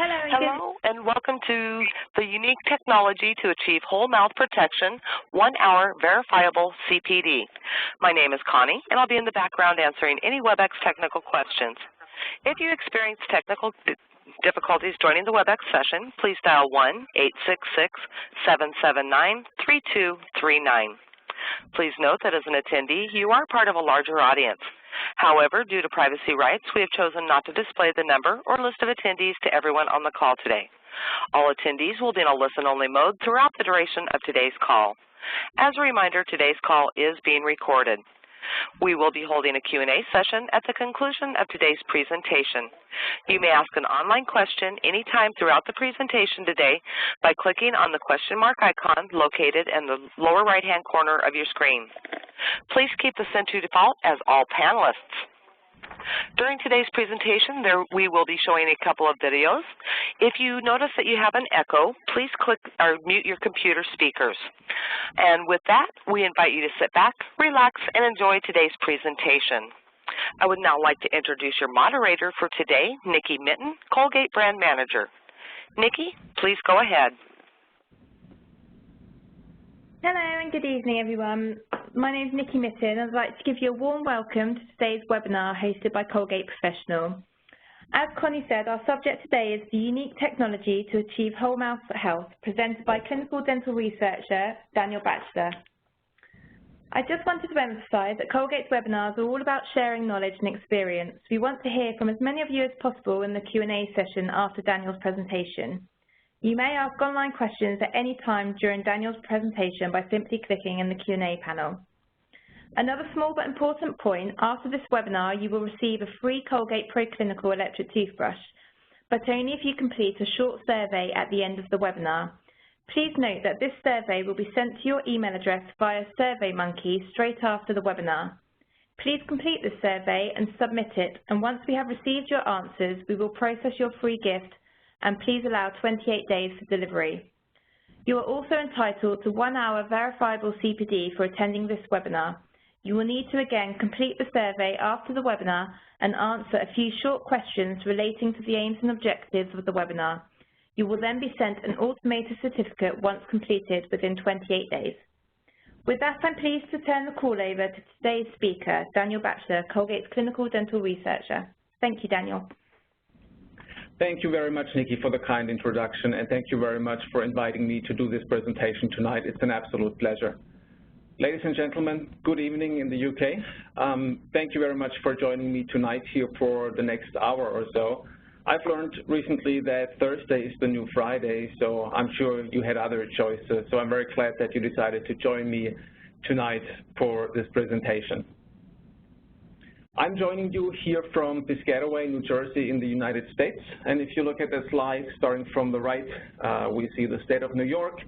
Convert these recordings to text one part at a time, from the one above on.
Hello, and welcome to the unique technology to achieve whole mouth protection, 1-hour verifiable CPD. My name is Connie, and I'll be in the background answering any WebEx technical questions. If you experience technical difficulties joining the WebEx session, please dial 1-866-779-3239. Please note that as an attendee, you are part of a larger audience. However, due to privacy rights, we have chosen not to display the number or list of attendees to everyone on the call today. All attendees will be in a listen-only mode throughout the duration of today's call. As a reminder, today's call is being recorded. We will be holding a Q&A session at the conclusion of today's presentation. You may ask an online question anytime throughout the presentation today by clicking on the question mark icon located in the lower right-hand corner of your screen. Please keep the send to default as all panelists. During today's presentation, we will be showing a couple of videos. If you notice that you have an echo, please click or mute your computer speakers. And with that, we invite you to sit back, relax, and enjoy today's presentation. I would now like to introduce your moderator for today, Nikki Mitten, Colgate Brand Manager. Nikki, please go ahead. Hello and good evening, everyone. My name is Nikki Mitten, and I'd like to give you a warm welcome to today's webinar hosted by Colgate Professional. As Connie said, our subject today is the unique technology to achieve whole mouth health, presented by clinical dental researcher Daniel Batchelor. I just wanted to emphasize that Colgate's webinars are all about sharing knowledge and experience. We want to hear from as many of you as possible in the Q&A session after Daniel's presentation. You may ask online questions at any time during Daniel's presentation by simply clicking in the Q&A panel. Another small but important point, after this webinar you will receive a free Colgate Pro Clinical electric toothbrush, but only if you complete a short survey at the end of the webinar. Please note that this survey will be sent to your email address via SurveyMonkey straight after the webinar. Please complete the survey and submit it, and once we have received your answers, we will process your free gift, and please allow 28 days for delivery. You are also entitled to 1-hour verifiable CPD for attending this webinar. You will need to again complete the survey after the webinar and answer a few short questions relating to the aims and objectives of the webinar. You will then be sent an automated certificate once completed within 28 days. With that, I'm pleased to turn the call over to today's speaker, Daniel Batchelor, Colgate's clinical dental researcher. Thank you, Daniel. Thank you very much, Nikki, for the kind introduction, and thank you very much for inviting me to do this presentation tonight. It's an absolute pleasure. Ladies and gentlemen, good evening in the UK. Thank you very much for joining me tonight here for the next hour or so. I've learned recently that Thursday is the new Friday, so I'm sure you had other choices. So I'm very glad that you decided to join me tonight for this presentation. I'm joining you here from Piscataway, New Jersey in the United States. And if you look at the slide starting from the right, we see the state of New York.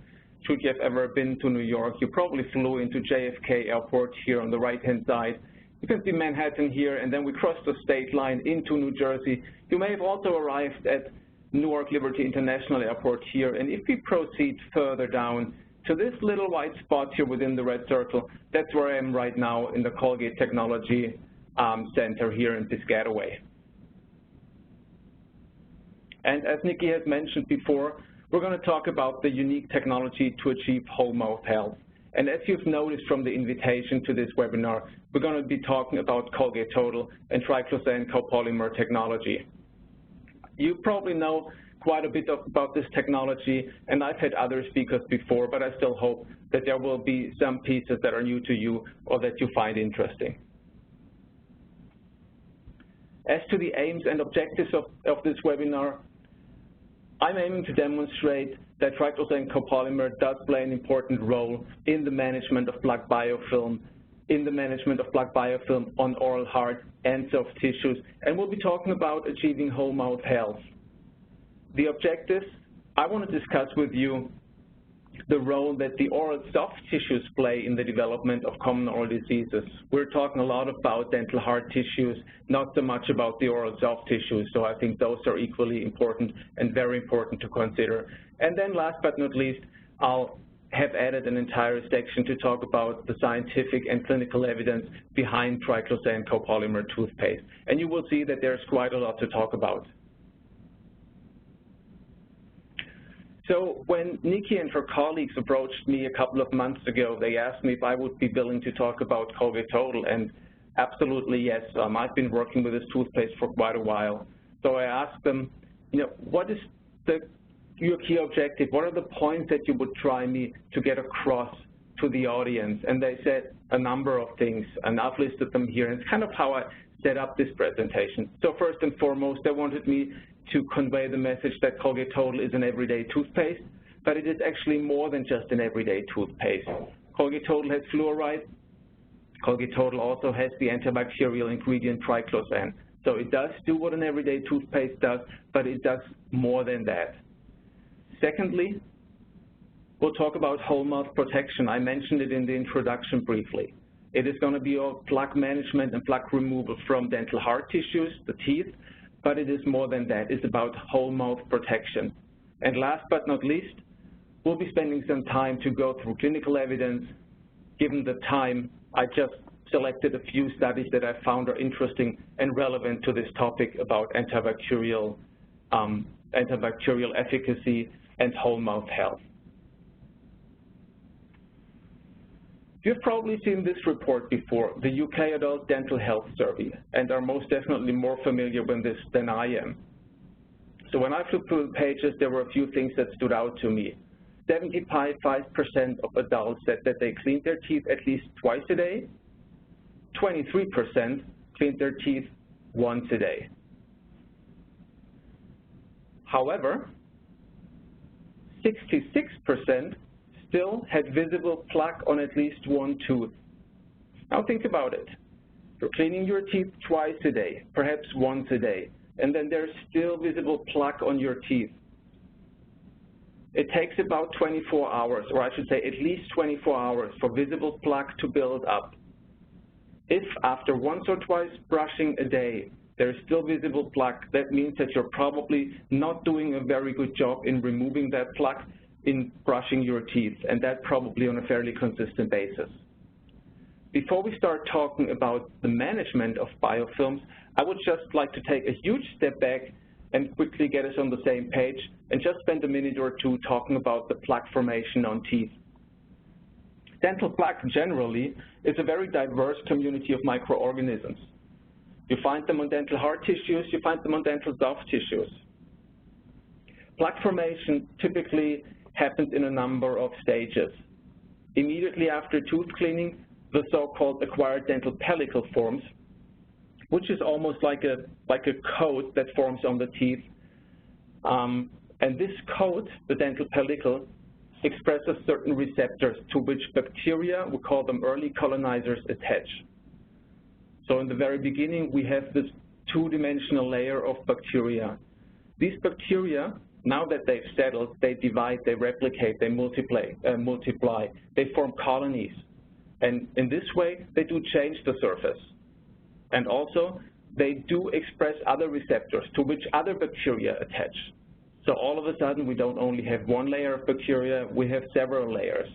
Should you have ever been to New York, you probably flew into JFK Airport here on the right-hand side. You can see Manhattan here, and then we crossed the state line into New Jersey. You may have also arrived at Newark Liberty International Airport here. And if we proceed further down to this little white spot here within the red circle, that's where I am right now in the Colgate Technology Center here in Piscataway. And as Nikki has mentioned before, we're going to talk about the unique technology to achieve whole mouth health. And as you've noticed from the invitation to this webinar, we're going to be talking about Colgate Total and Triclosan Copolymer technology. You probably know quite a bit about this technology, and I've had other speakers before, but I still hope that there will be some pieces that are new to you or that you find interesting. As to the aims and objectives of this webinar, I'm aiming to demonstrate that Triclosan Copolymer does play an important role in the management of plaque biofilm, on oral hard and soft tissues, and we'll be talking about achieving whole mouth health. The objectives, I want to discuss with you the role that the oral soft tissues play in the development of common oral diseases. We're talking a lot about dental hard tissues, not so much about the oral soft tissues, so I think those are equally important and very important to consider. And then last but not least, I'll have added an entire section to talk about the scientific and clinical evidence behind Triclosan Copolymer toothpaste. And you will see that there's quite a lot to talk about. So when Nikki and her colleagues approached me a couple of months ago, they asked me if I would be willing to talk about Colgate Total, and absolutely yes. I've been working with this toothpaste for quite a while. So I asked them, what is your key objective? What are the points that you would try me to get across to the audience? And they said a number of things, and I've listed them here, and it's kind of how I set up this presentation. So first and foremost, they wanted me to convey the message that Colgate Total is an everyday toothpaste, but it is actually more than just an everyday toothpaste. Colgate Total has fluoride. Colgate Total also has the antibacterial ingredient Triclosan. So it does do what an everyday toothpaste does, but it does more than that. Secondly, we'll talk about whole mouth protection. I mentioned it in the introduction briefly. It is going to be all plaque management and plaque removal from dental hard tissues, the teeth, but it is more than that. It's about whole mouth protection. And last but not least, we'll be spending some time to go through clinical evidence. Given the time, I just selected a few studies that I found are interesting and relevant to this topic about antibacterial efficacy and whole mouth health. You've probably seen this report before, the UK Adult Dental Health Survey, and are most definitely more familiar with this than I am. So when I flipped through the pages, there were a few things that stood out to me. 75% of adults said that they cleaned their teeth at least twice a day. 23% cleaned their teeth once a day. However, 66% still had visible plaque on at least one tooth. Now think about it. You're cleaning your teeth twice a day, perhaps once a day, and then there's still visible plaque on your teeth. It takes about 24 hours, or I should say at least 24 hours, for visible plaque to build up. If after once or twice brushing a day, there's still visible plaque, that means that you're probably not doing a very good job in removing that plaque in brushing your teeth, and that probably on a fairly consistent basis. Before we start talking about the management of biofilms, I would just like to take a huge step back and quickly get us on the same page and just spend a minute or two talking about the plaque formation on teeth. Dental plaque generally is a very diverse community of microorganisms. You find them on dental hard tissues, you find them on dental soft tissues. Plaque formation typically happens in a number of stages. Immediately after tooth cleaning, the so-called acquired dental pellicle forms, which is almost like a coat that forms on the teeth. And this coat, the dental pellicle, expresses certain receptors to which bacteria, we call them early colonizers, attach. So in the very beginning, we have this two-dimensional layer of bacteria. These bacteria, now that they've settled, they divide, they replicate, they multiply. They form colonies. And in this way, they do change the surface. And also, they do express other receptors to which other bacteria attach. So all of a sudden, we don't only have one layer of bacteria, we have several layers.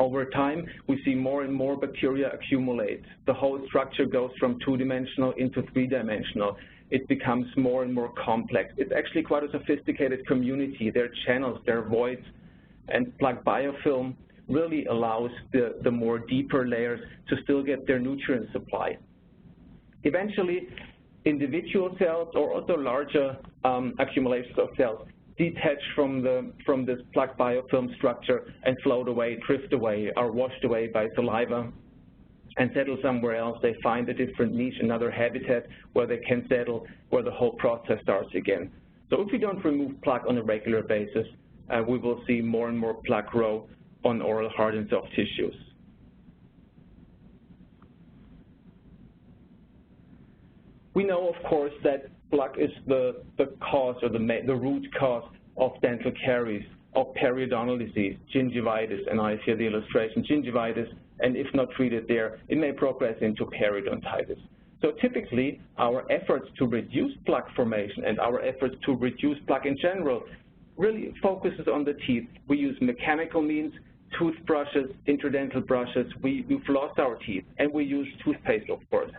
Over time, we see more and more bacteria accumulate. The whole structure goes from two-dimensional into three-dimensional. It becomes more and more complex. It's actually quite a sophisticated community. There are channels, there are voids, and plaque biofilm really allows the more deeper layers to still get their nutrient supply. Eventually, individual cells or also larger accumulations of cells detach from this plaque biofilm structure and float away, drift away, are washed away by saliva and settle somewhere else. They find a different niche, another habitat where they can settle, where the whole process starts again. So if we don't remove plaque on a regular basis, we will see more and more plaque grow on oral hard and soft tissues. We know, of course, that plaque is the cause or the root cause of dental caries, of periodontal disease, gingivitis, and I have here the illustration, gingivitis, and if not treated there, it may progress into periodontitis. So typically, our efforts to reduce plaque formation and our efforts to reduce plaque in general really focuses on the teeth. We use mechanical means, toothbrushes, interdental brushes, we floss our teeth, and we use toothpaste, of course.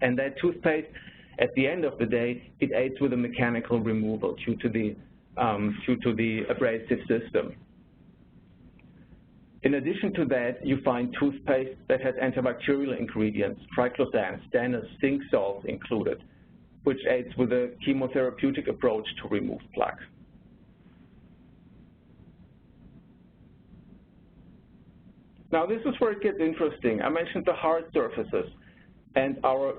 And that toothpaste, at the end of the day, it aids with a mechanical removal due to the due to the abrasive system. In addition to that, you find toothpaste that has antibacterial ingredients, Triclosan, stannous, zinc salts included, which aids with a chemotherapeutic approach to remove plaque. Now this is where it gets interesting. I mentioned the hard surfaces, and we're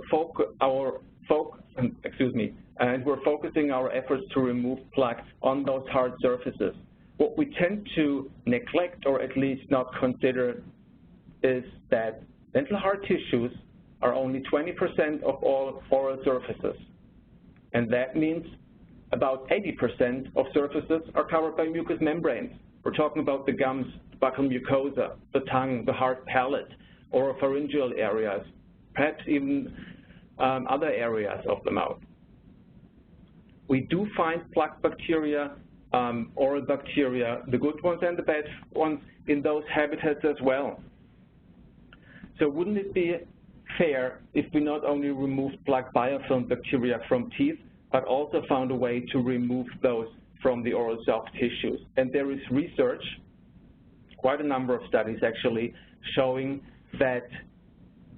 focusing our efforts to remove plaque on those hard surfaces. What we tend to neglect, or at least not consider, is that dental hard tissues are only 20% of all oral surfaces. And that means about 80% of surfaces are covered by mucous membranes. We're talking about the gums, the buccal mucosa, the tongue, the hard palate, oropharyngeal areas, perhaps even other areas of the mouth. We do find plaque bacteria, oral bacteria, the good ones and the bad ones, in those habitats as well. So wouldn't it be fair if we not only removed plaque biofilm bacteria from teeth, but also found a way to remove those from the oral soft tissues? And there is research, quite a number of studies actually, showing that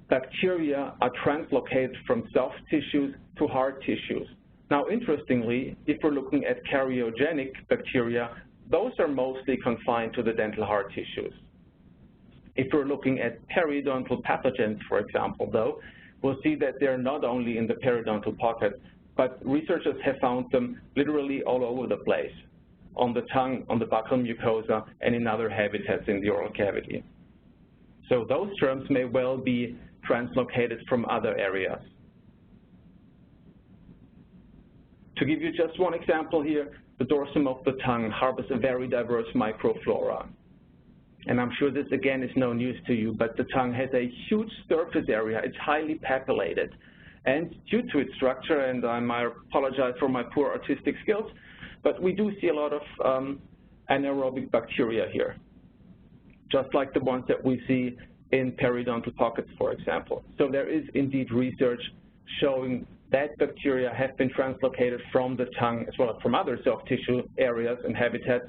bacteria are translocated from soft tissues to hard tissues. Now, interestingly, if we're looking at karyogenic bacteria, those are mostly confined to the dental hard tissues. If we're looking at periodontal pathogens, for example, though, we'll see that they're not only in the periodontal pocket, but researchers have found them literally all over the place, on the tongue, on the buccal mucosa, and in other habitats in the oral cavity. So those germs may well be translocated from other areas. To give you just one example here, the dorsum of the tongue harbors a very diverse microflora. And I'm sure this, again, is no news to you, but the tongue has a huge surface area. It's highly papillated. And due to its structure, and I apologize for my poor artistic skills, but we do see a lot of anaerobic bacteria here, just like the ones that we see in periodontal pockets, for example. So there is indeed research showing that bacteria have been translocated from the tongue, as well as from other soft tissue areas and habitats,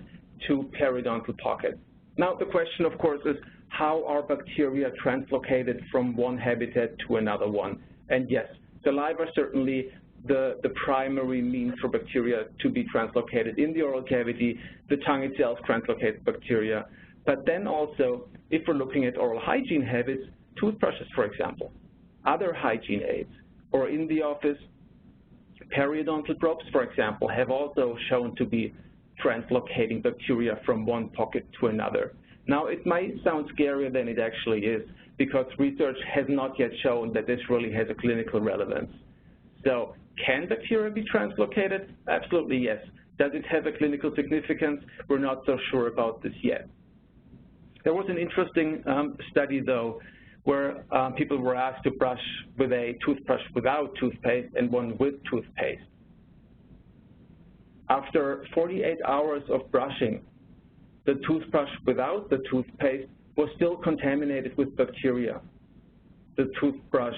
to periodontal pockets. Now the question, of course, is how are bacteria translocated from one habitat to another one? And yes, saliva is certainly the primary means for bacteria to be translocated in the oral cavity. The tongue itself translocates bacteria. But then also, if we're looking at oral hygiene habits, toothbrushes, for example, other hygiene aids, or in the office, periodontal probes, for example, have also shown to be translocating bacteria from one pocket to another. Now, it might sound scarier than it actually is, because research has not yet shown that this really has a clinical relevance. So, can bacteria be translocated? Absolutely, yes. Does it have a clinical significance? We're not so sure about this yet. There was an interesting study, though, where people were asked to brush with a toothbrush without toothpaste and one with toothpaste. After 48 hours of brushing, the toothbrush without the toothpaste was still contaminated with bacteria. The toothbrush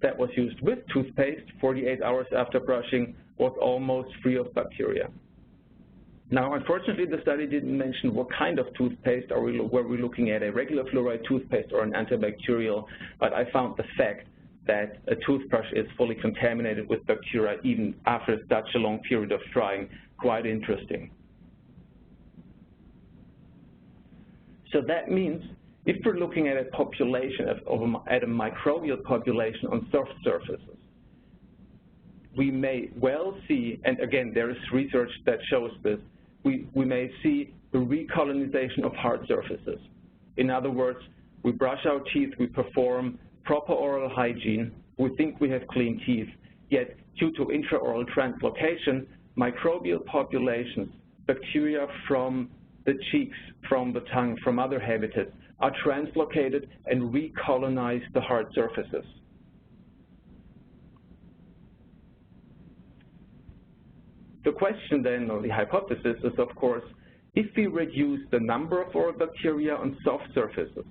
that was used with toothpaste 48 hours after brushing was almost free of bacteria. Now, unfortunately, the study didn't mention what kind of toothpaste were we looking at, a regular fluoride toothpaste or an antibacterial, but I found the fact that a toothbrush is fully contaminated with bacteria even after such a long period of drying quite interesting. So that means if we're looking at a population, at a microbial population on soft surfaces, we may well see, and again, there is research that shows this, we may see the recolonization of hard surfaces. In other words, we brush our teeth, we perform proper oral hygiene, we think we have clean teeth, yet due to intraoral translocation, microbial populations, bacteria from the cheeks, from the tongue, from other habitats, are translocated and recolonize the hard surfaces. The question then, or the hypothesis, is of course, if we reduce the number of oral bacteria on soft surfaces,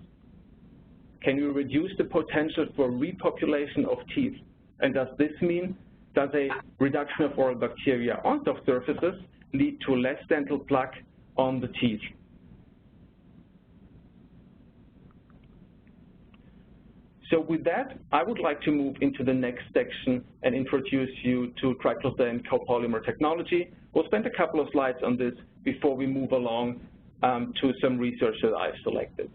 can we reduce the potential for repopulation of teeth? And does this mean, does a reduction of oral bacteria on soft surfaces lead to less dental plaque on the teeth. So with that, I would like to move into the next section and introduce you to Triclosan copolymer technology. We'll spend a couple of slides on this before we move along to some research that I've selected.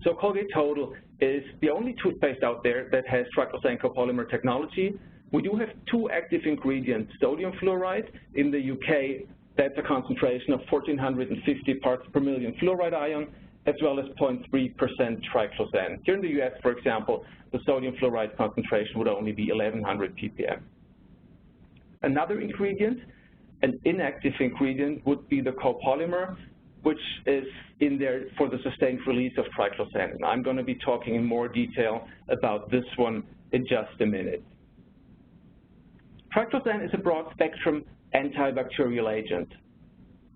So Colgate Total is the only toothpaste out there that has Triclosan copolymer technology. We do have two active ingredients, sodium fluoride. In the UK, that's a concentration of 1,450 parts per million fluoride ion, as well as 0.3% triclosan. Here in the US, for example, the sodium fluoride concentration would only be 1,100 ppm. Another ingredient, an inactive ingredient, would be the copolymer, which is in there for the sustained release of triclosan. And I'm going to be talking in more detail about this one in just a minute. Triclosan is a broad-spectrum antibacterial agent.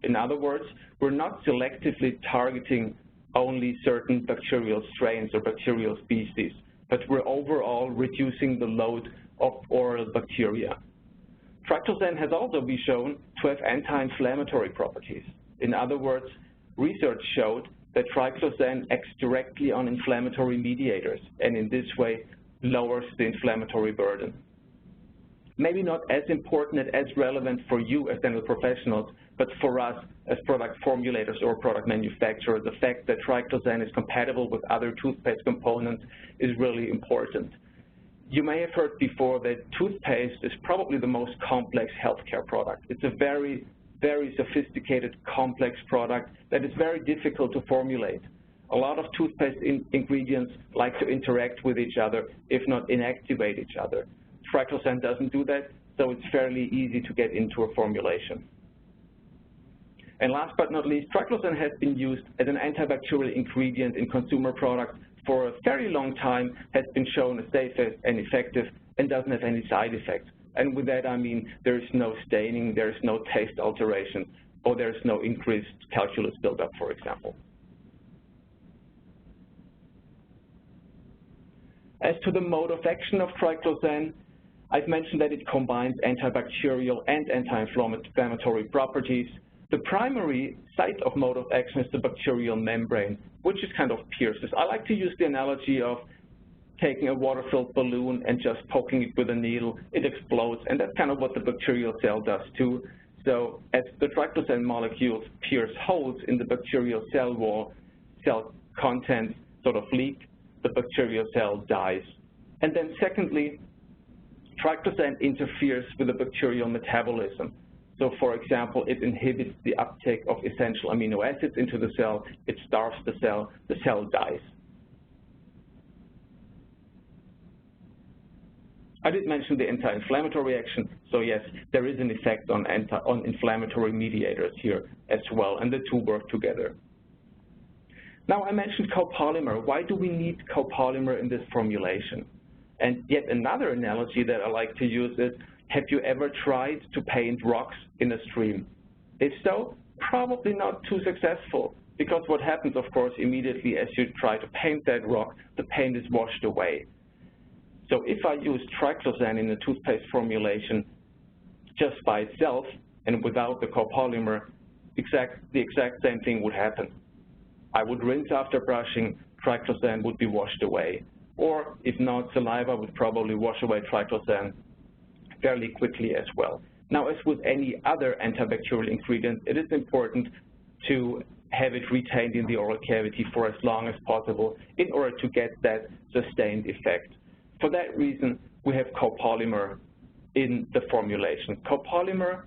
In other words, we're not selectively targeting only certain bacterial strains or bacterial species, but we're overall reducing the load of oral bacteria. Triclosan has also been shown to have anti-inflammatory properties. In other words, research showed that triclosan acts directly on inflammatory mediators and in this way lowers the inflammatory burden. Maybe not as important and as relevant for you as dental professionals, but for us as product formulators or product manufacturers, the fact that triclosan is compatible with other toothpaste components is really important. You may have heard before that toothpaste is probably the most complex healthcare product. It's a very, very sophisticated, complex product that is very difficult to formulate. A lot of toothpaste ingredients like to interact with each other, if not inactivate each other. Triclosan doesn't do that, so it's fairly easy to get into a formulation. And last but not least, triclosan has been used as an antibacterial ingredient in consumer products for a very long time, has been shown as safe and effective, and doesn't have any side effects. And with that, I mean there is no staining, there is no taste alteration, or there is no increased calculus buildup, for example. As to the mode of action of triclosan, I've mentioned that it combines antibacterial and anti-inflammatory properties. The primary site of mode of action is the bacterial membrane, which is kind of pierces. I like to use the analogy of taking a water-filled balloon and just poking it with a needle. It explodes, and that's kind of what the bacterial cell does too. So as the triclosan molecules pierce holes in the bacterial cell wall, cell contents sort of leak, the bacterial cell dies. And then secondly, triclosan interferes with the bacterial metabolism. So for example, it inhibits the uptake of essential amino acids into the cell, it starves the cell dies. I did mention the anti-inflammatory action, so yes, there is an effect on inflammatory mediators here as well, and the two work together. Now I mentioned copolymer. Why do we need copolymer in this formulation? And yet another analogy that I like to use is, have you ever tried to paint rocks in a stream? If so, probably not too successful, because what happens, of course, immediately as you try to paint that rock, the paint is washed away. So if I use triclosan in a toothpaste formulation just by itself and without the copolymer, the exact same thing would happen. I would rinse after brushing, triclosan would be washed away. Or if not, saliva would probably wash away triclosan fairly quickly as well. Now, as with any other antibacterial ingredient, it is important to have it retained in the oral cavity for as long as possible in order to get that sustained effect. For that reason, we have copolymer in the formulation. Copolymer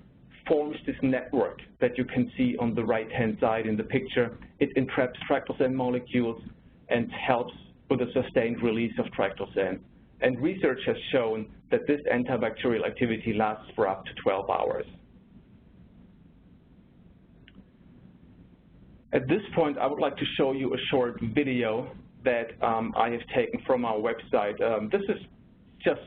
forms this network that you can see on the right-hand side in the picture. It entraps triclosan molecules and helps with the sustained release of triclosan. And research has shown that this antibacterial activity lasts for up to 12 hours. At this point, I would like to show you a short video that I have taken from our website. This is just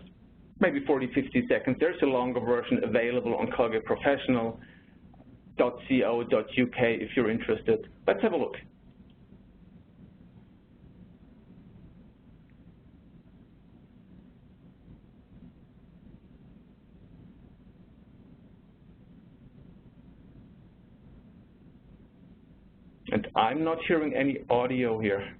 maybe 40-50 seconds. There's a longer version available on colgateprofessional.co.uk if you're interested. Let's have a look. And I'm not hearing any audio here.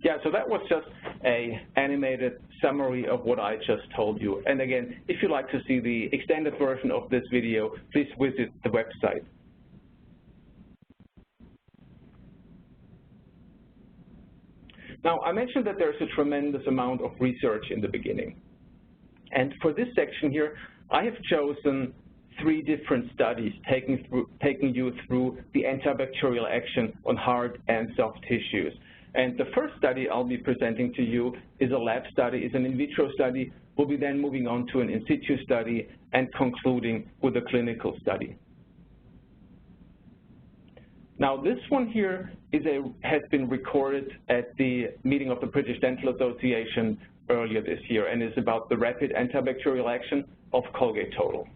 Yeah, so that was just an animated summary of what I just told you. And again, if you'd like to see the extended version of this video, please visit the website. Now, I mentioned that there's a tremendous amount of research in the beginning. And for this section here, I have chosen 3 different studies taking you through the antibacterial action on hard and soft tissues. And the first study I'll be presenting to you is a lab study, is an in vitro study. We'll be then moving on to an in situ study and concluding with a clinical study. Now, this one here has been recorded at the meeting of the British Dental Association earlier this year and is about the rapid antibacterial action of Colgate Total.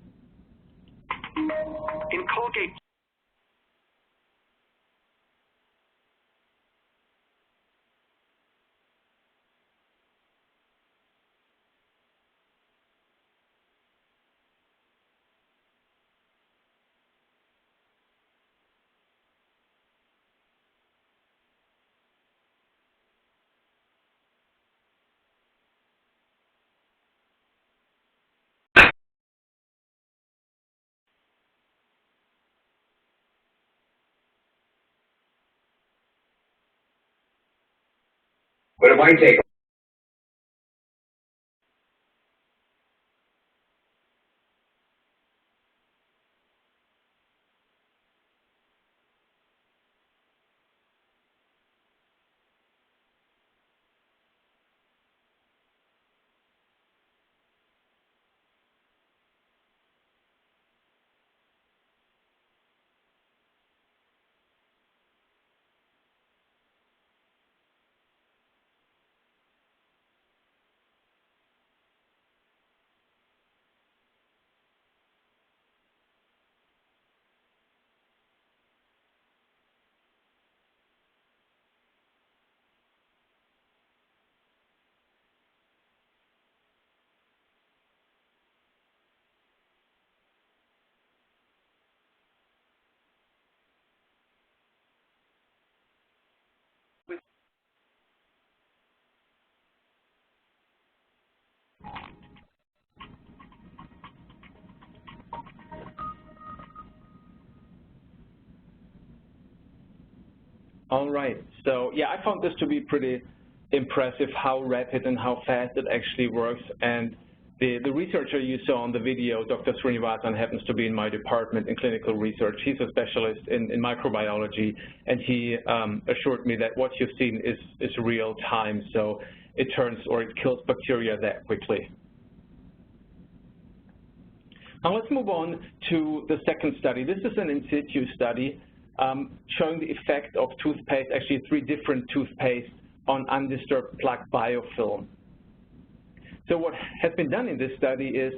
In Colgate But it might take. All right, so yeah, I found this to be pretty impressive how rapid and how fast it actually works. And the researcher you saw on the video, Dr. Srinivasan, happens to be in my department in clinical research. He's a specialist in microbiology, and he assured me that what you've seen is real time, so it kills bacteria that quickly. Now let's move on to the second study. This is an in situ study showing the effect of toothpaste, actually 3 different toothpastes, on undisturbed plaque biofilm. So what has been done in this study is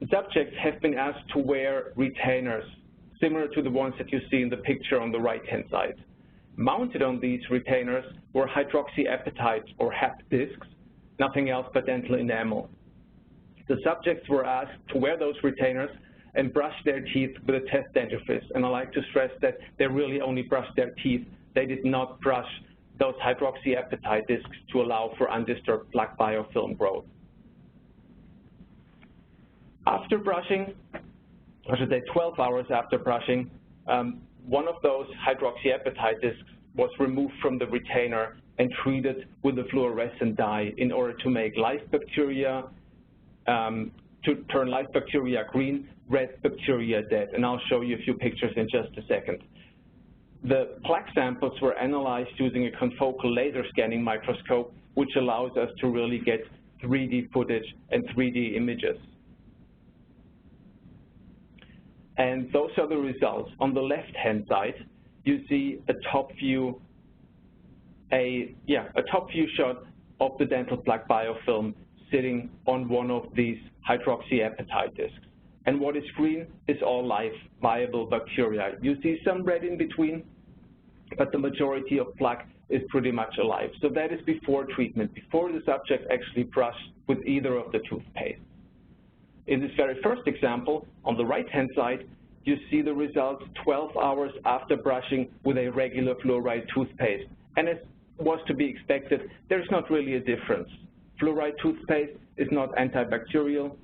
subjects have been asked to wear retainers, similar to the ones that you see in the picture on the right-hand side. Mounted on these retainers were hydroxyapatite or HAP discs, nothing else but dental enamel. The subjects were asked to wear those retainers and brush their teeth with a test dentifrice. And I like to stress that they really only brushed their teeth. They did not brush those hydroxyapatite discs to allow for undisturbed plaque biofilm growth. After brushing, I should say 12 hours after brushing, one of those hydroxyapatite discs was removed from the retainer and treated with a fluorescent dye in order to make live bacteria, to turn live bacteria green, red bacteria dead. And I'll show you a few pictures in just a second. The plaque samples were analyzed using a confocal laser scanning microscope, which allows us to really get 3D footage and 3D images. And those are the results. On the left-hand side, you see a top view shot of the dental plaque biofilm sitting on one of these hydroxyapatite discs. And what is green is all live, viable bacteria. You see some red in between, but the majority of plaque is pretty much alive. So that is before treatment, before the subject actually brushed with either of the toothpaste. In this very first example, on the right-hand side, you see the results 12 hours after brushing with a regular fluoride toothpaste. And as was to be expected, there's not really a difference. Fluoride toothpaste is not antibacterial,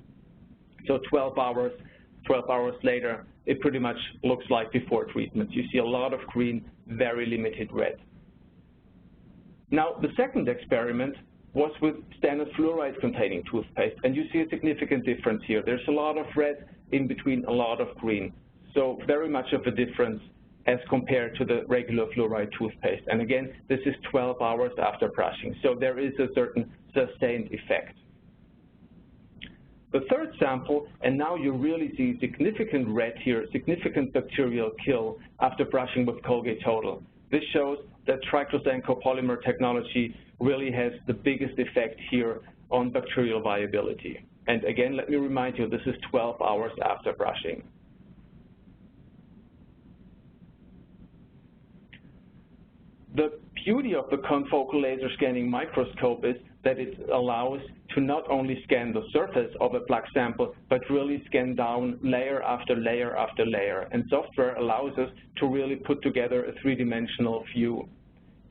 so 12 hours later, it pretty much looks like before treatment. You see a lot of green, very limited red. Now, the second experiment was with standard fluoride-containing toothpaste, and you see a significant difference here. There's a lot of red in between a lot of green, so very much of a difference as compared to the regular fluoride toothpaste. And again, this is 12 hours after brushing, so there is a certain sustained effect. The third sample, and now you really see significant red here, significant bacterial kill after brushing with Colgate Total. This shows that Triclosan copolymer technology really has the biggest effect here on bacterial viability. And again, let me remind you, this is 12 hours after brushing. The beauty of the confocal laser scanning microscope is that it allows to not only scan the surface of a plaque sample, but really scan down layer after layer after layer. And software allows us to really put together a three-dimensional view.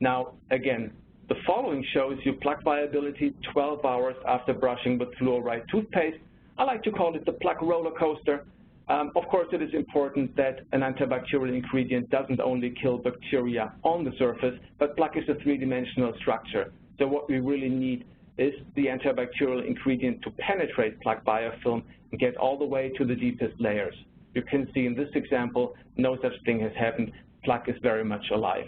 Now, again, the following shows you plaque viability 12 hours after brushing with fluoride toothpaste. I like to call it the plaque roller coaster. Of course, it is important that an antibacterial ingredient doesn't only kill bacteria on the surface, but plaque is a three-dimensional structure. So what we really need is the antibacterial ingredient to penetrate plaque biofilm and get all the way to the deepest layers. You can see in this example, no such thing has happened. Plaque is very much alive.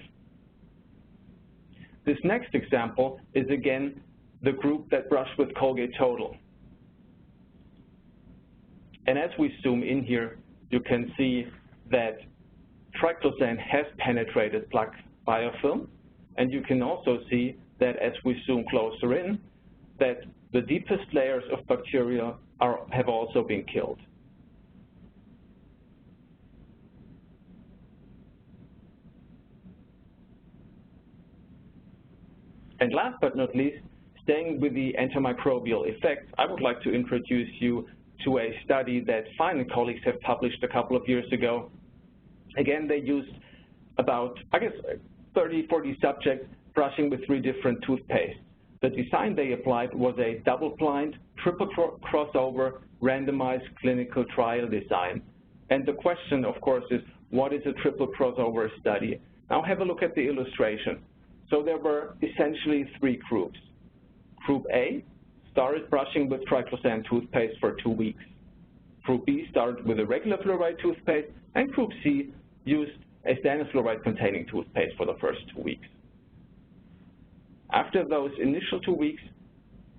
This next example is again the group that brushed with Colgate Total. And as we zoom in here, you can see that Triclosan has penetrated plaque biofilm, and you can also see that as we zoom closer in, that the deepest layers of bacteria have also been killed. And last but not least, staying with the antimicrobial effects, I would like to introduce you to a study that Fine and colleagues have published a couple of years ago. Again, they used about, 30, 40 subjects brushing with 3 different toothpastes. The design they applied was a double-blind, triple crossover, randomized clinical trial design. And the question, of course, is what is a triple crossover study? Now have a look at the illustration. So there were essentially 3 groups. Group A started brushing with Triclosan toothpaste for 2 weeks. Group B started with a regular fluoride toothpaste, and Group C used a standard fluoride-containing toothpaste for the first 2 weeks. After those initial 2 weeks,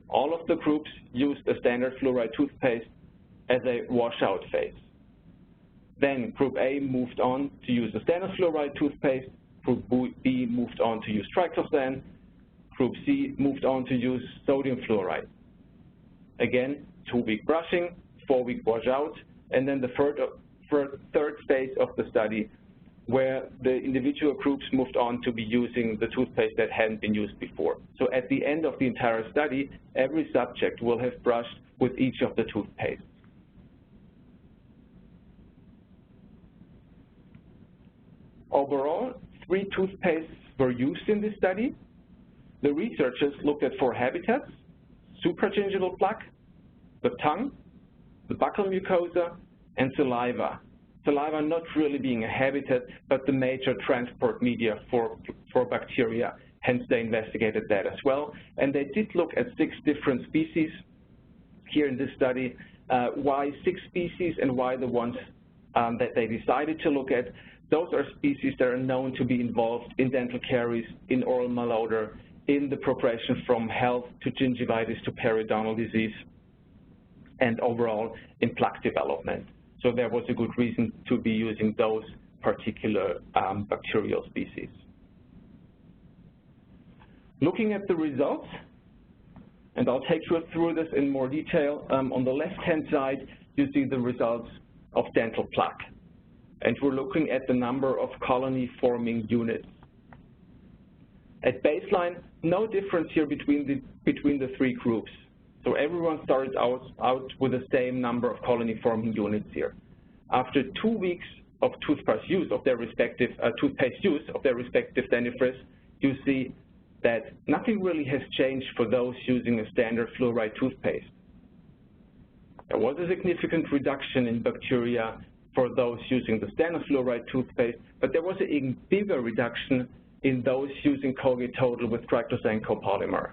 all of the groups used a standard fluoride toothpaste as a washout phase. Then Group A moved on to use a standard fluoride toothpaste, Group B moved on to use Triclosan, Group C moved on to use sodium fluoride. Again, 2-week brushing, 4-week washout, and then the third phase of the study where the individual groups moved on to be using the toothpaste that hadn't been used before. So at the end of the entire study, every subject will have brushed with each of the toothpastes. Overall, 3 toothpastes were used in this study. The researchers looked at 4 habitats: supragingival plaque, the tongue, the buccal mucosa, and saliva. Saliva not really being a habitat, but the major transport media for bacteria hence they investigated that as well. And they did look at 6 different species here in this study. Why 6 species and why the ones that they decided to look at? Those are species that are known to be involved in dental caries, in oral malodor, in the progression from health to gingivitis to periodontal disease, and overall in plaque development. So there was a good reason to be using those particular bacterial species. Looking at the results, and I'll take you through this in more detail, on the left-hand side you see the results of dental plaque. And we're looking at the number of colony-forming units. At baseline, no difference here between the 3 groups. So everyone started out with the same number of colony-forming units here. After 2 weeks of toothpaste use of their respective dentifrice, you see that nothing really has changed for those using a standard fluoride toothpaste. There was a significant reduction in bacteria for those using the standard fluoride toothpaste, but there was an even bigger reduction in those using Colgate Total with Triclosan copolymer.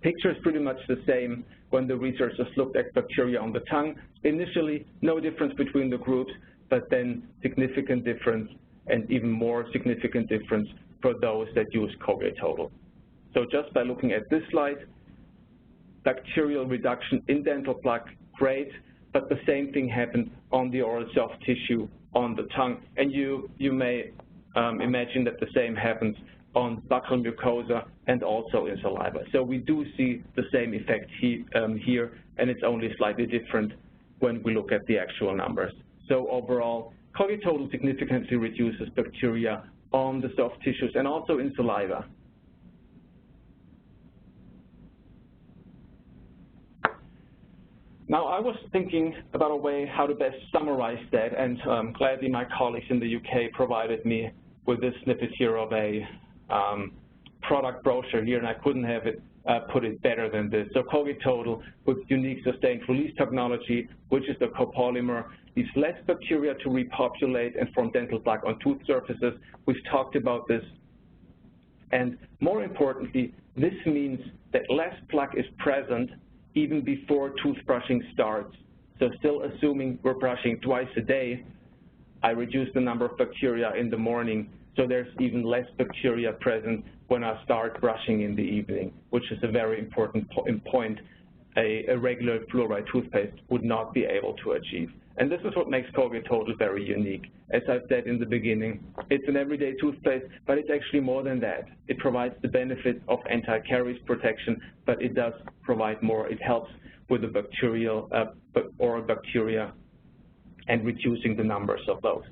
Picture is pretty much the same when the researchers looked at bacteria on the tongue. Initially, no difference between the groups, but then significant difference and even more significant difference for those that use Colgate Total. So just by looking at this slide, bacterial reduction in dental plaque, great, but the same thing happened on the oral soft tissue on the tongue. And you may imagine that the same happens on buccal mucosa and also in saliva. So we do see the same effect here, and it's only slightly different when we look at the actual numbers. So overall, Colgate Total significantly reduces bacteria on the soft tissues and also in saliva. Now, I was thinking about a way how to best summarize that, and gladly my colleagues in the UK provided me with this snippet here of a product brochure here, and I couldn't have it put it better than this. So Colgate Total with unique sustained release technology, which is the copolymer, leaves less bacteria to repopulate and form dental plaque on tooth surfaces. We've talked about this. And more importantly, this means that less plaque is present even before toothbrushing starts. So still assuming we're brushing twice a day, I reduce the number of bacteria in the morning, so there's even less bacteria present when I start brushing in the evening, which is a very important point a regular fluoride toothpaste would not be able to achieve. And this is what makes Colgate Total very unique. As I said in the beginning, it's an everyday toothpaste, but it's actually more than that. It provides the benefit of anti-caries protection, but it does provide more. It helps with the bacterial, oral bacteria and reducing the numbers of those.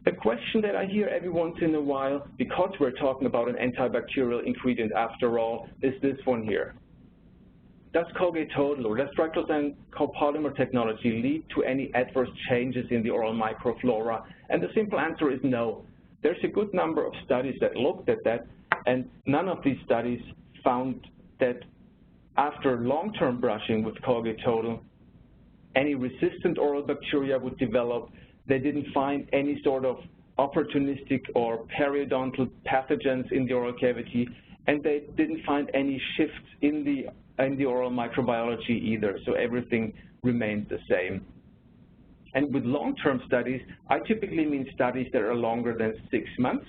A question that I hear every once in a while, because we're talking about an antibacterial ingredient after all, is this one here. Does Colgate Total or does Triclosan copolymer technology lead to any adverse changes in the oral microflora? And the simple answer is no. There's a good number of studies that looked at that, and none of these studies found that after long-term brushing with Colgate Total, any resistant oral bacteria would develop. They didn't find any sort of opportunistic or periodontal pathogens in the oral cavity, and they didn't find any shifts in the oral microbiology either, so everything remained the same. And with long-term studies, I typically mean studies that are longer than 6 months,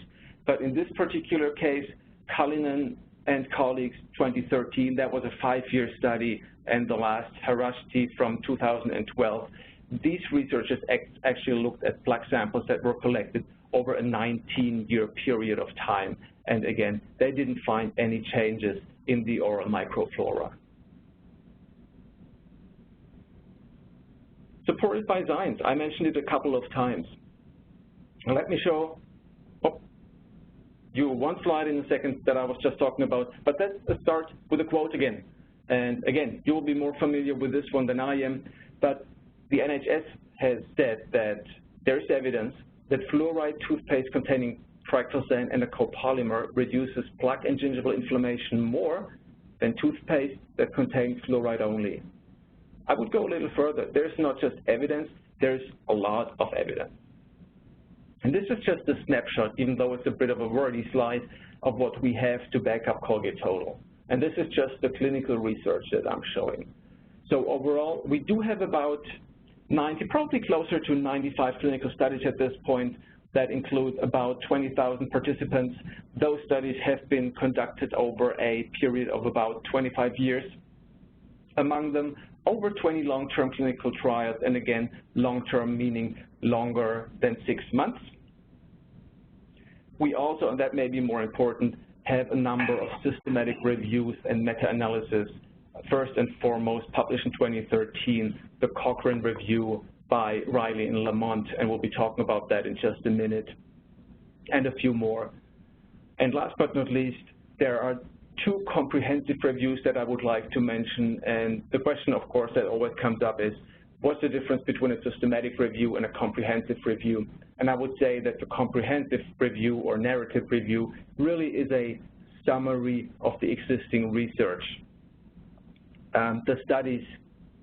but in this particular case, Cullinan and colleagues, 2013, that was a 5-year study, and the last Harashti from 2012. These researchers actually looked at plaque samples that were collected over a 19-year period of time, and again, they didn't find any changes in the oral microflora. Supported by science, I mentioned it a couple of times. Now let me show you one slide in a second that I was just talking about, but let's start with a quote again. And again, you will be more familiar with this one than I am, but the NHS has said that there's evidence that fluoride toothpaste containing Triclosan and a copolymer reduces plaque and gingival inflammation more than toothpaste that contains fluoride only. I would go a little further. There's not just evidence, there's a lot of evidence. And this is just a snapshot, even though it's a bit of a wordy slide, of what we have to back up Colgate Total. And this is just the clinical research that I'm showing. So overall, we do have about 90, probably closer to 95 clinical studies at this point that include about 20,000 participants. Those studies have been conducted over a period of about 25 years. Among them, over 20 long-term clinical trials, and again, long-term meaning longer than 6 months. We also, and that may be more important, have a number of systematic reviews and meta-analysis. First and foremost, published in 2013, the Cochrane Review by Riley and Lamont, and we'll be talking about that in just a minute, and a few more. And last but not least, there are 2 comprehensive reviews that I would like to mention, and the question, of course, that always comes up is, what's the difference between a systematic review and a comprehensive review? And I would say that the comprehensive review or narrative review really is a summary of the existing research. The studies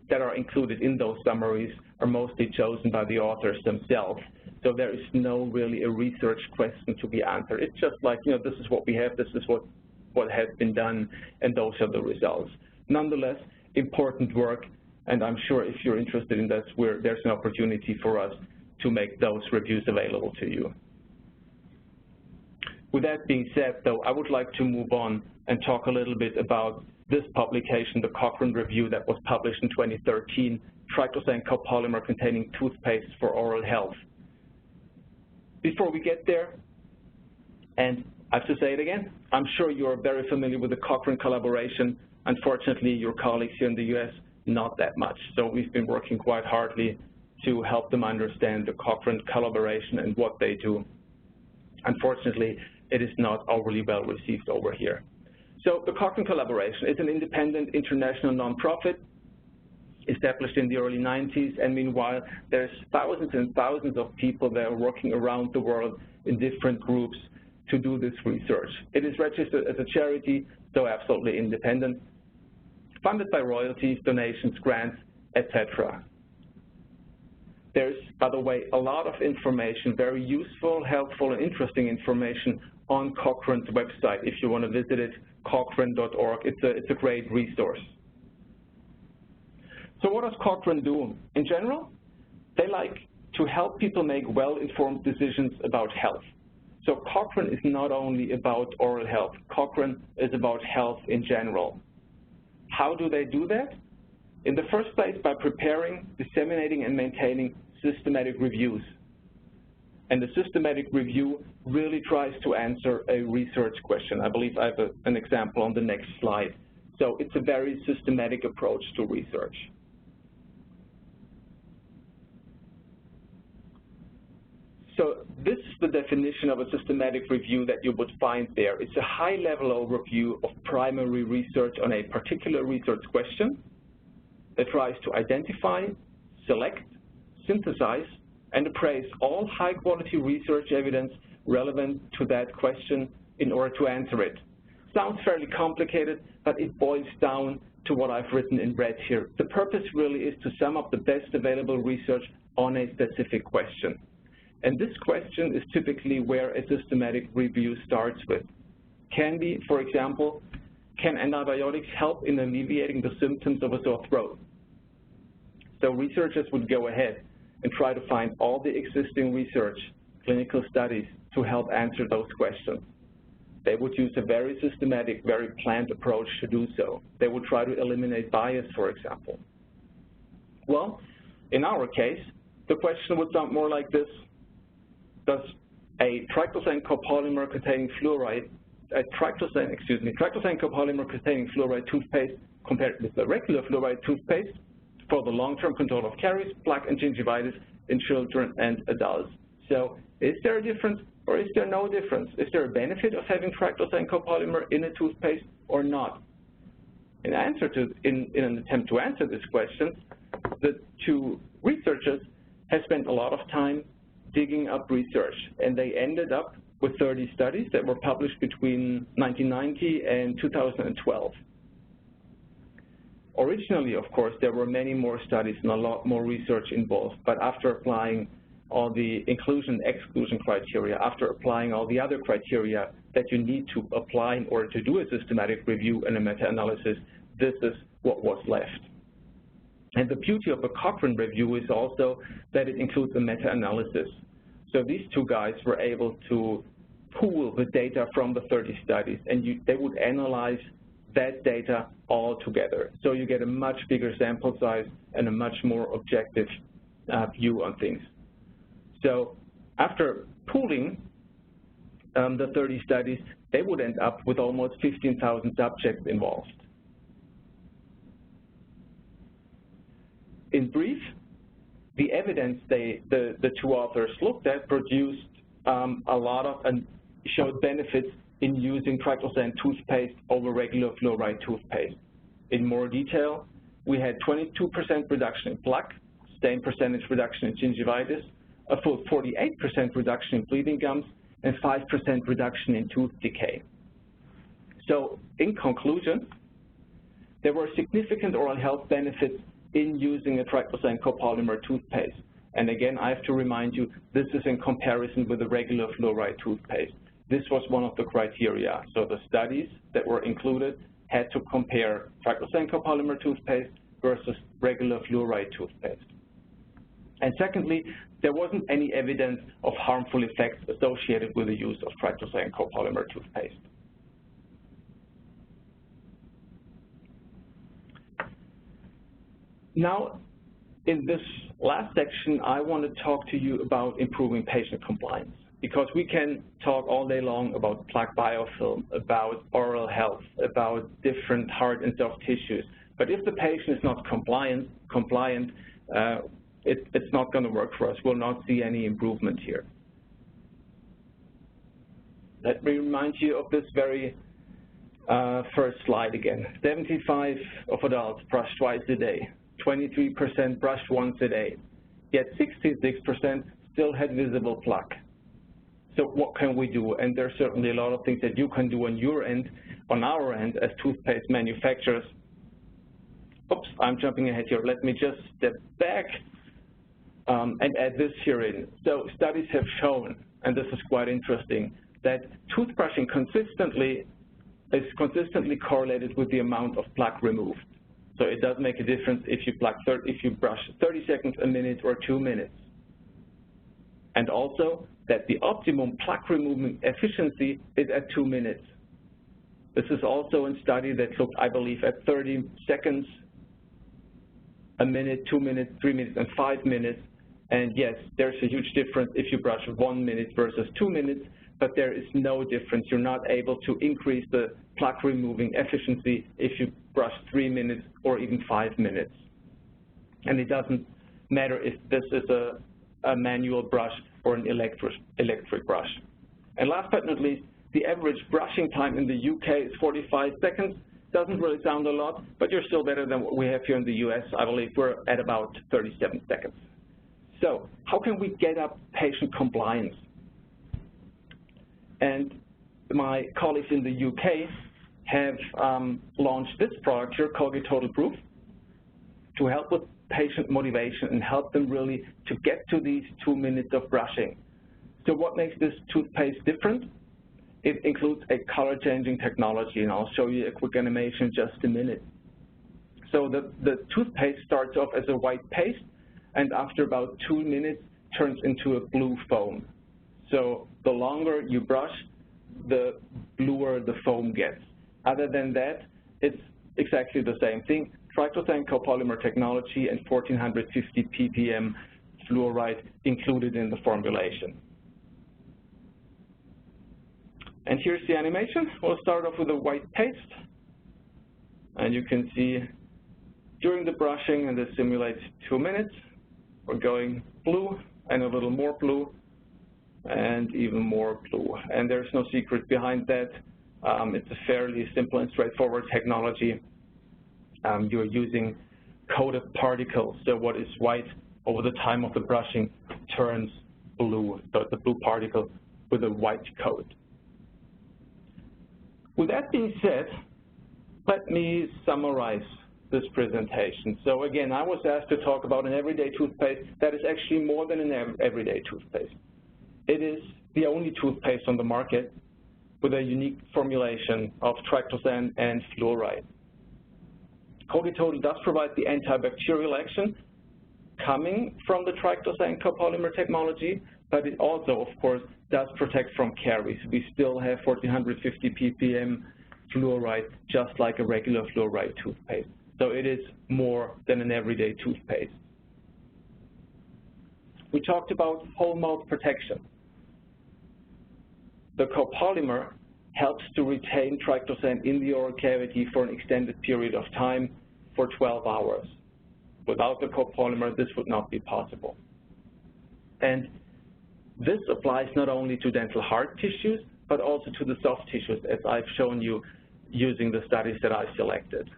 that are included in those summaries are mostly chosen by the authors themselves. So there is no really a research question to be answered. It's just like, you know, this is what we have, this is what has been done, and those are the results. Nonetheless, important work, and I'm sure if you're interested in this, there's an opportunity for us to make those reviews available to you. With that being said, though, I would like to move on and talk a little bit about this publication, the Cochrane Review that was published in 2013, Triclosan copolymer containing toothpaste for oral health. Before we get there, and I have to say it again, I'm sure you are very familiar with the Cochrane collaboration. Unfortunately, your colleagues here in the US, not that much. So we've been working quite hardly to help them understand the Cochrane collaboration and what they do. Unfortunately, it is not overly well received over here. So the Cochrane collaboration is an independent international nonprofit established in the early 90s, and meanwhile there's thousands and thousands of people that are working around the world in different groups to do this research. It is registered as a charity, so absolutely independent, funded by royalties, donations, grants, etc. There's, by the way, a lot of information, very useful, helpful, and interesting information on Cochrane's website. If you want to visit it, cochrane.org. It's a great resource. So what does Cochrane do? In general, they like to help people make well-informed decisions about health. So Cochrane is not only about oral health. Cochrane is about health in general. How do they do that? In the first place, by preparing, disseminating, and maintaining systematic reviews. And the systematic review really tries to answer a research question. I believe I have an example on the next slide. So it's a very systematic approach to research. So this is the definition of a systematic review that you would find there. It's a high-level overview of primary research on a particular research question that tries to identify, select, synthesize, and appraise all high-quality research evidence relevant to that question in order to answer it. Sounds fairly complicated, but it boils down to what I've written in red here. The purpose really is to sum up the best available research on a specific question. And this question is typically where a systematic review starts with. Can be, for example, can antibiotics help in alleviating the symptoms of a sore throat? So researchers would go ahead and try to find all the existing research, clinical studies, to help answer those questions. They would use a very systematic, very planned approach to do so. They would try to eliminate bias, for example. Well, in our case, the question would sound more like this. Does a Triclosan copolymer containing fluoride, Triclosan copolymer containing fluoride toothpaste compared with the regular fluoride toothpaste for the long-term control of caries, plaque, and gingivitis in children and adults? So is there a difference or is there no difference? Is there a benefit of having Triclosan copolymer in a toothpaste or not? In an attempt to answer this question, the 2 researchers have spent a lot of time digging up research, and they ended up with 30 studies that were published between 1990 and 2012. Originally, of course, there were many more studies and a lot more research involved, but after applying all the inclusion-exclusion criteria, after applying all the other criteria that you need to apply in order to do a systematic review and a meta-analysis, this is what was left. And the beauty of a Cochrane review is also that it includes a meta-analysis. So these two guys were able to pool the data from the 30 studies, and they would analyze that data all together. So you get a much bigger sample size and a much more objective view on things. So after pooling the 30 studies, they would end up with almost 15,000 subjects involved. In brief, the evidence the two authors looked at produced a lot of and showed benefits in using Triclosan toothpaste over regular fluoride toothpaste. In more detail, we had 22% reduction in plaque, same percentage reduction in gingivitis, a full 48% reduction in bleeding gums, and 5% reduction in tooth decay. So in conclusion, there were significant oral health benefits in using a Triclosan copolymer toothpaste. And again, I have to remind you, this is in comparison with a regular fluoride toothpaste. This was one of the criteria. So the studies that were included had to compare Triclosan copolymer toothpaste versus regular fluoride toothpaste. And secondly, there wasn't any evidence of harmful effects associated with the use of Triclosan copolymer toothpaste. Now, in this last section, I want to talk to you about improving patient compliance, because we can talk all day long about plaque biofilm, about oral health, about different hard and soft tissues. But if the patient is not compliant, it's not going to work for us. We'll not see any improvement here. Let me remind you of this very first slide again. 75% of adults brush twice a day. 23% brushed once a day. Yet 66% still had visible plaque. So what can we do? And there's certainly a lot of things that you can do on your end, on our end as toothpaste manufacturers. Oops, I'm jumping ahead here. Let me just step back and add this here in. So studies have shown, and this is quite interesting, that toothbrushing is consistently correlated with the amount of plaque removed. So it does make a difference if you brush 30 seconds, a minute, or 2 minutes. And also that the optimum plaque removing efficiency is at 2 minutes. This is also a study that looked, I believe, at 30 seconds, a minute, 2 minutes, 3 minutes, and 5 minutes. And yes, there's a huge difference if you brush 1 minute versus 2 minutes, but there is no difference. You're not able to increase the plaque removing efficiency if you brush 3 minutes or even 5 minutes. And it doesn't matter if this is a manual brush or an electric brush. And last but not least, the average brushing time in the UK is 45 seconds. Doesn't really sound a lot, but you're still better than what we have here in the US. I believe we're at about 37 seconds. So how can we get up patient compliance? And my colleagues in the UK have launched this product here, Colgate Total Proof, to help with patient motivation and help them really to get to these 2 minutes of brushing. So what makes this toothpaste different? It includes a color-changing technology, and I'll show you a quick animation in just a minute. So the toothpaste starts off as a white paste, and after about 2 minutes turns into a blue foam. So the longer you brush, the bluer the foam gets. Other than that, it's exactly the same thing. Triclosan copolymer technology and 1450 ppm fluoride included in the formulation. And here's the animation. We'll start off with a white paste. And you can see during the brushing, and this simulates 2 minutes, we're going blue and a little more blue and even more blue. And there's no secret behind that. It's a fairly simple and straightforward technology. You're using coated particles. So what is white over the time of the brushing turns blue. So it's a blue particle with a white coat. With that being said, let me summarize this presentation. So again, I was asked to talk about an everyday toothpaste that is actually more than an everyday toothpaste. It is the only toothpaste on the market with a unique formulation of Triclosan and fluoride. Colgate Total does provide the antibacterial action coming from the Triclosan copolymer technology, but it also, of course, does protect from caries. We still have 1450 ppm fluoride, just like a regular fluoride toothpaste. So it is more than an everyday toothpaste. We talked about whole mouth protection. The copolymer helps to retain Triclosan in the oral cavity for an extended period of time, for 12 hours. Without the copolymer, this would not be possible. And this applies not only to dental hard tissues, but also to the soft tissues, as I've shown you using the studies that I've selected.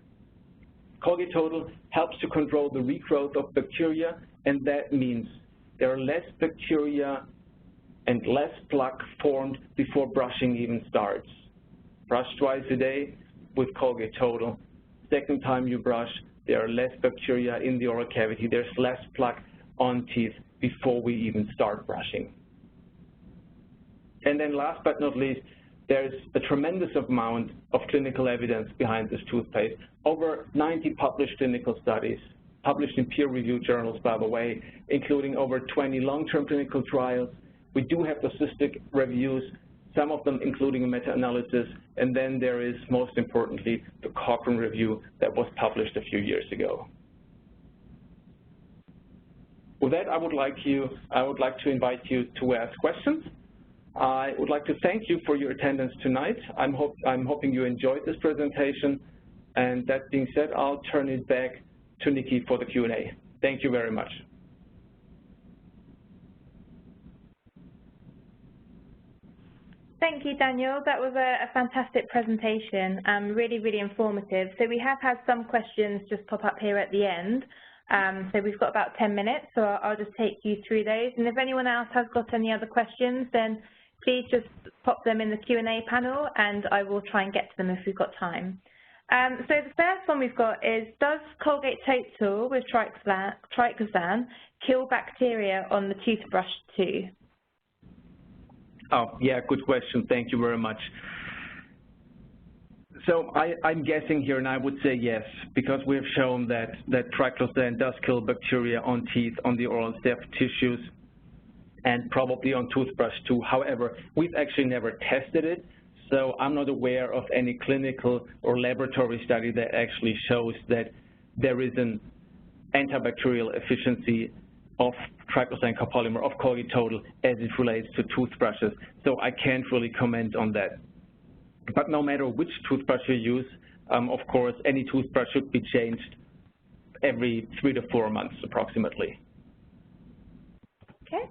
Colgate Total helps to control the regrowth of bacteria, and that means there are less bacteria and less plaque formed before brushing even starts. Brush twice a day with Colgate Total. Second time you brush, there are less bacteria in the oral cavity. There's less plaque on teeth before we even start brushing. And then last but not least, there's a tremendous amount of clinical evidence behind this toothpaste. Over 90 published clinical studies, published in peer-reviewed journals, by the way, including over 20 long-term clinical trials. We do have the cystic reviews, some of them including a meta-analysis, and then there is, most importantly, the Cochrane review that was published a few years ago. With that, I would like to invite you to ask questions. I would like to thank you for your attendance tonight. I'm hoping you enjoyed this presentation. And that being said, I'll turn it back to Nikki for the Q&A. Thank you very much. Thank you, Daniel. That was a fantastic presentation, really, really informative. So we have had some questions just pop up here at the end. So we've got about 10 minutes, so I'll just take you through those. And if anyone else has got any other questions, then please just pop them in the Q&A panel, and I will try and get to them if we've got time. So the first one we've got is, does Colgate Total with Triclosan kill bacteria on the toothbrush too? Oh, yeah, good question. Thank you very much. So I'm guessing here, and I would say yes, because we have shown that Triclosan does kill bacteria on teeth, on the oral soft tissues, and probably on toothbrush too. However, we've actually never tested it, so I'm not aware of any clinical or laboratory study that actually shows that there is an antibacterial efficiency of Triclosan copolymer, of Colgate Total, as it relates to toothbrushes. So I can't really comment on that. But no matter which toothbrush you use, of course, any toothbrush should be changed every 3 to 4 months, approximately. Okay.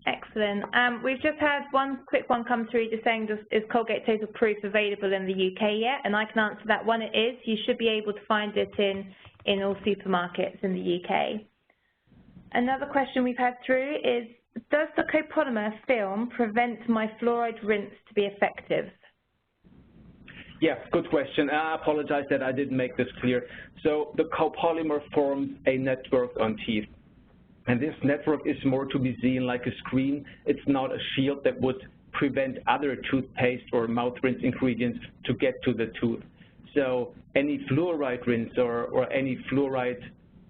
Excellent. We've just had one quick one come through just saying, is Colgate Total Proof available in the UK yet? And I can answer that one. It is. You should be able to find it in all supermarkets in the UK. Another question we've had through is, does the copolymer film prevent my fluoride rinse to be effective? Yeah, good question. I apologize that I didn't make this clear. So the copolymer forms a network on teeth. And this network is more to be seen like a screen. It's not a shield that would prevent other toothpaste or mouth rinse ingredients to get to the tooth. So any fluoride rinse or any fluoride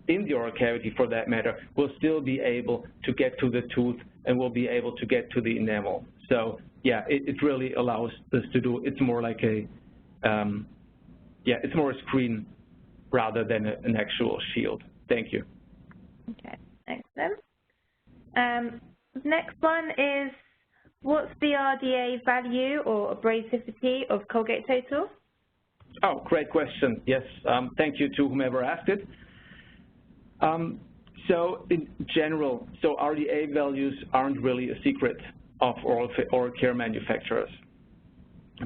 in the oral cavity, for that matter, will still be able to get to the tooth and will be able to get to the enamel. So yeah, it really allows this to do. It's more like a, it's more a screen rather than an actual shield. Thank you. Okay, excellent. Next one is, what's the RDA value or abrasivity of Colgate Total? Oh, great question. Yes, thank you to whomever asked it. So in general, RDA values aren't really a secret of oral care manufacturers.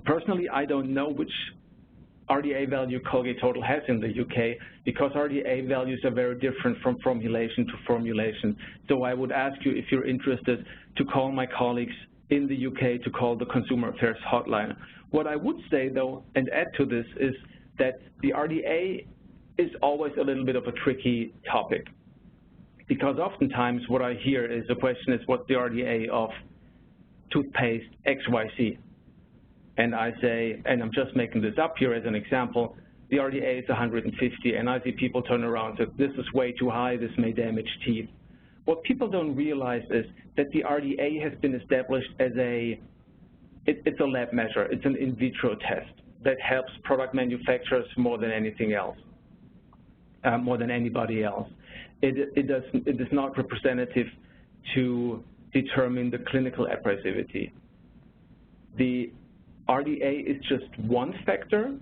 Personally, I don't know which RDA value Colgate Total has in the UK, because RDA values are very different from formulation to formulation. So I would ask you, if you're interested, to call my colleagues in the UK, to call the Consumer Affairs hotline. What I would say, though, and add to this, is that the RDA is always a little bit of a tricky topic, because oftentimes what I hear is the question is, what's the RDA of toothpaste XYZ? And I say, and I'm just making this up here as an example, the RDA is 150, and I see people turn around and say, this is way too high, this may damage teeth. What people don't realize is that the RDA has been established as it's a lab measure, it's an in vitro test that helps product manufacturers more than anything else, more than anybody else. It is not representative to determine the clinical abrasivity. The RDA is just one factor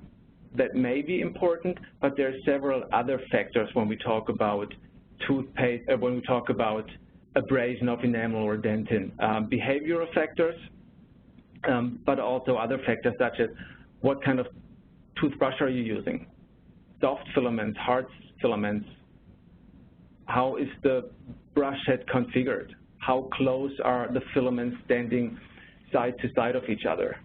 that may be important, but there are several other factors when we talk about toothpaste, when we talk about abrasion of enamel or dentin. Behavioral factors, but also other factors such as what kind of toothbrush are you using? Soft filaments, hard filaments. How is the brush head configured? How close are the filaments standing side to side of each other?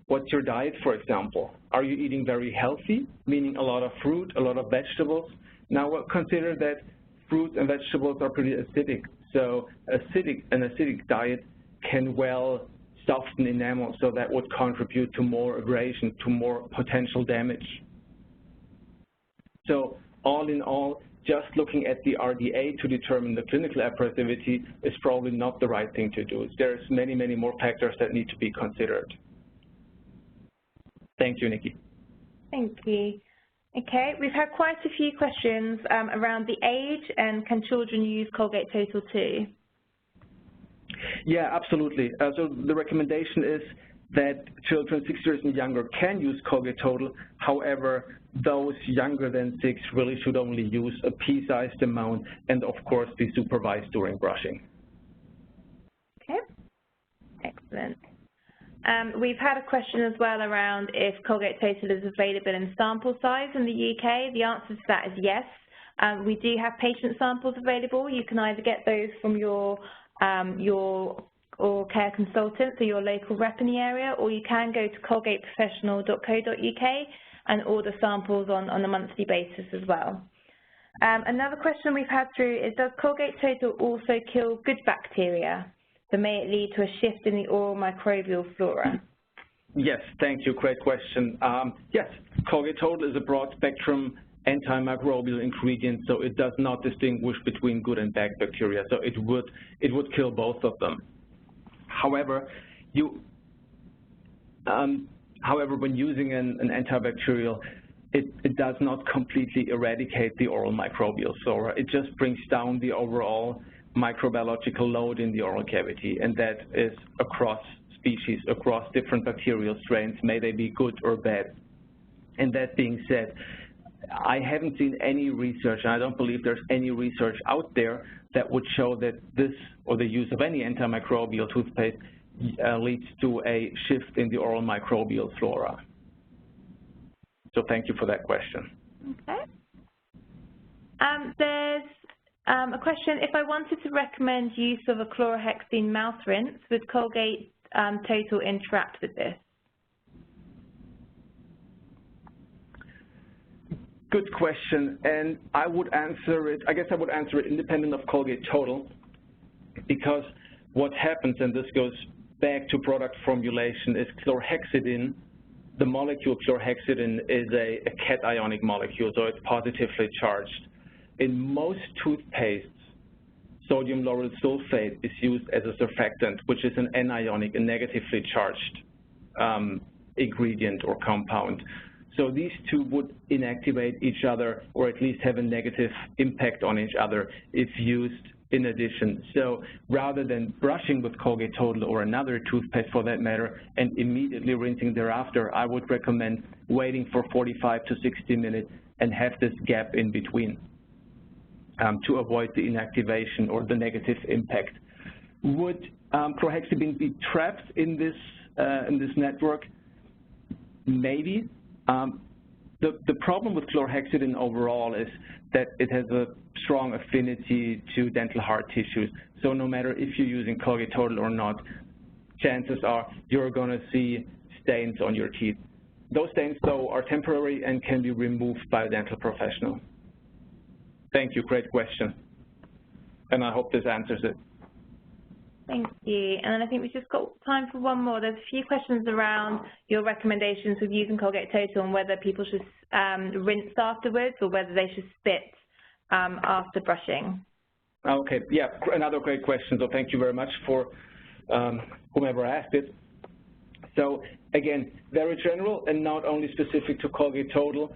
What's your diet, for example? Are you eating very healthy, meaning a lot of fruit, a lot of vegetables? Now, we'll consider that fruits and vegetables are pretty acidic. So an acidic diet can well soften enamel, so that would contribute to more abrasion, to more potential damage. So all in all, just looking at the RDA to determine the clinical abrasivity is probably not the right thing to do. There's many, many more factors that need to be considered. Thank you, Nikki. Thank you. Okay, we've had quite a few questions around the age, and can children use Colgate Total too? Yeah, absolutely. So the recommendation is that children 6 years and younger can use Colgate Total. However, those younger than 6 really should only use a pea-sized amount and, of course, be supervised during brushing. Okay, excellent. We've had a question as well around if Colgate Total is available in sample size in the UK. The answer to that is yes. We do have patient samples available. You can either get those from your or care consultant, so your local rep in the area, or you can go to colgateprofessional.co.uk and order samples on a monthly basis as well. Another question we've had through is, does Colgate Total also kill good bacteria? So may it lead to a shift in the oral microbial flora? Yes, thank you. Great question. Yes, Colgate Total is a broad spectrum antimicrobial ingredient, so it does not distinguish between good and bad bacteria. So it would kill both of them. However, when using an antibacterial, it does not completely eradicate the oral microbial flora. It just brings down the overall microbiological load in the oral cavity, and that is across species, across different bacterial strains, may they be good or bad. And that being said, I haven't seen any research, and I don't believe there's any research out there that would show that this, or the use of any antimicrobial toothpaste, leads to a shift in the oral microbial flora. So thank you for that question. Okay. There's a question, if I wanted to recommend use of a chlorhexidine mouth rinse, would Colgate Total interact with this? Good question, and I would answer it, I guess I would answer it independent of Colgate Total, because what happens, and this goes back to product formulation, is chlorhexidine, the molecule chlorhexidine is a cationic molecule, so it's positively charged. In most toothpastes, sodium lauryl sulfate is used as a surfactant, which is an anionic, a negatively charged ingredient or compound. So these two would inactivate each other, or at least have a negative impact on each other if used in addition. So rather than brushing with Colgate Total or another toothpaste for that matter and immediately rinsing thereafter, I would recommend waiting for 45 to 60 minutes and have this gap in between to avoid the inactivation or the negative impact. Would chlorhexidine be trapped in this network? Maybe. The problem with chlorhexidine overall is that it has a strong affinity to dental hard tissues. So no matter if you're using Colgate Total or not, chances are you're going to see stains on your teeth. Those stains, though, are temporary and can be removed by a dental professional. Thank you. Great question. And I hope this answers it. Thank you. And then I think we've just got time for one more. There's a few questions around your recommendations with using Colgate Total and whether people should rinse afterwards or whether they should spit after brushing. Okay, yeah, another great question. So thank you very much for whomever asked it. So again, very general and not only specific to Colgate Total.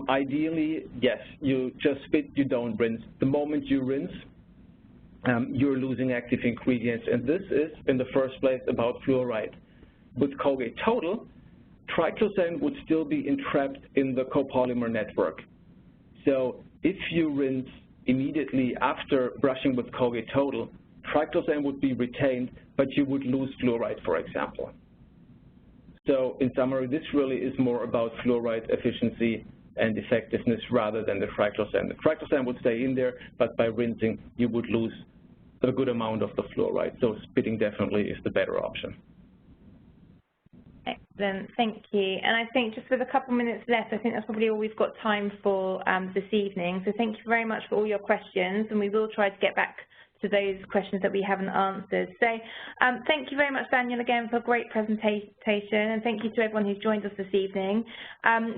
Ideally, yes, you just spit, you don't rinse. The moment you rinse, you're losing active ingredients, and this is, in the first place, about fluoride. With Colgate Total, Triclosan would still be entrapped in the copolymer network. So if you rinse immediately after brushing with Colgate Total, Triclosan would be retained, but you would lose fluoride, for example. So in summary, this really is more about fluoride efficiency and effectiveness rather than the Triclosan. The Triclosan would stay in there, but by rinsing, you would lose a good amount of the fluoride. So spitting definitely is the better option. Excellent, thank you. And I think just with a couple minutes left, I think that's probably all we've got time for this evening. So thank you very much for all your questions, and we will try to get back to those questions that we haven't answered. So thank you very much, Daniel, again, for a great presentation, and thank you to everyone who's joined us this evening.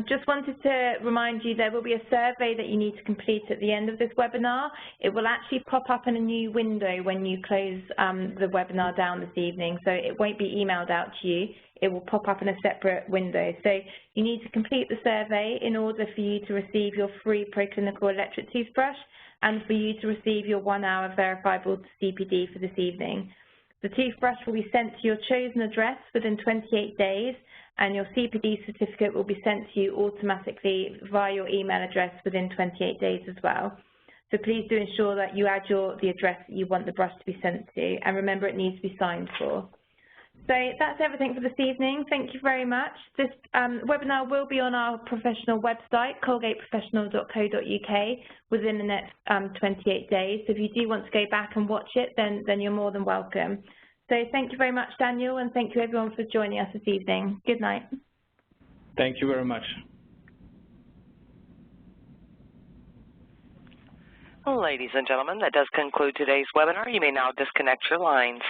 Just wanted to remind you there will be a survey that you need to complete at the end of this webinar. It will actually pop up in a new window when you close the webinar down this evening, so it won't be emailed out to you. It will pop up in a separate window. So you need to complete the survey in order for you to receive your free preclinical electric toothbrush and for you to receive your 1-hour verifiable CPD for this evening. The toothbrush will be sent to your chosen address within 28 days, and your CPD certificate will be sent to you automatically via your email address within 28 days as well. So please do ensure that you add the address that you want the brush to be sent to, and remember it needs to be signed for. So that's everything for this evening. Thank you very much. This webinar will be on our professional website, colgateprofessional.co.uk, within the next 28 days. So if you do want to go back and watch it, then you're more than welcome. So thank you very much, Daniel, and thank you everyone for joining us this evening. Good night. Thank you very much. Ladies and gentlemen, that does conclude today's webinar. You may now disconnect your lines.